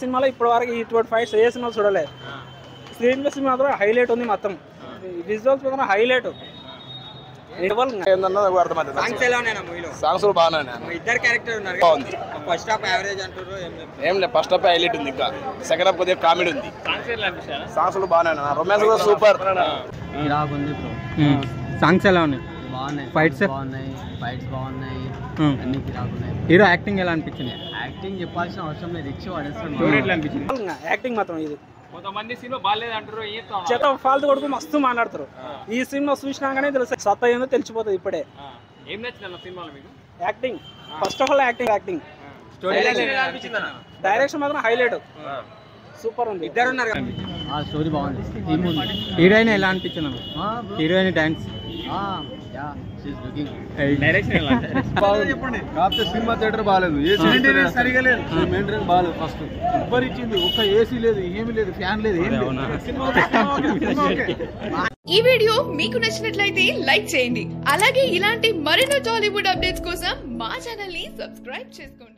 సినిమాలో ఇప్పటి వరకు ఇటువంటి ఫైట్స్ ఏ సినిమా చూడలేదు. స్క్రీన్ ప్లస్ మాత్రం హైలైట్ ఉంది, మొత్తం విజువల్స్ మాత్రం హైలైట్. సాంగ్స్ బాగున్నాయి. ఇద్దరు క్యారెక్టర్ ఉన్నారు. బాగుంది. ఫస్ట్ హాఫ్ యావరేజ్ అంటారు. ఏం లేదు, ఫస్ట్ హాఫ్ హైలైట్ ఉంది, ఇంకా సెకండ్ హాఫ్ కొద్దిగా కామెడీ ఉంది. సాంగ్స్ బాగున్నాయి. రొమాన్స్ కూడా సూపర్. సాంగ్స్ ఎలా ఉన్నాయి? బాగున్నాయి. ఫైట్స్ బాగున్నాయి. ఫైట్స్ బాగున్నాయి. అన్ని కిరాకున్నాయి. హీరో యాక్టింగ్ ఎలా అనిపించింది? యాక్టింగ్ చెప్పాల్సిన అవసరం లేదు, ఇచ్చి వాడేస్తాడు. యాక్టింగ్ మాత్రం ఇది కొంతమంది సినిమా బాగాలేదు అంటారు. చేత ఫాల్తు కొడుకు మస్తు మాట్లాడతారు. ఈ సినిమా చూసినాగానే తెలుసు సత్తా ఏందో తెలిసిపోతుంది ఇప్పుడే. ఏం నచ్చింది సినిమాలో మీకు? Acting, first of all acting. Direction మాత్రం హైలైట్, సూపర్ ఉంది. ఇద్దరు ఉన్నారు. స్టోరీ బాగుంది. టీమ్ ఉంది. హీరోయిన్ ఎలా అనిపించింది? హీరోయిన్ డాన్స్ కాకపోతే సినిమా థియేటర్ బాగాలేదు, మెయింటెనెన్స్ సరిగా లేదు. మెయింటెనెన్స్ బాగాలేదు. ఫస్ట్ ఉబ్బర్ ఇచ్చింది, ఒక్క ఏసీ లేదు, ఏమి లేదు, ఫ్యాన్ లేదు, ఏం లేదు. ఈ వీడియో మీకు నచ్చినట్లయితే లైక్ చేయండి. అలాగే ఇలాంటి మరెన్నో టాలీవుడ్ అప్డేట్స్ కోసం మా ఛానల్ ని సబ్స్క్రైబ్ చేసుకోండి.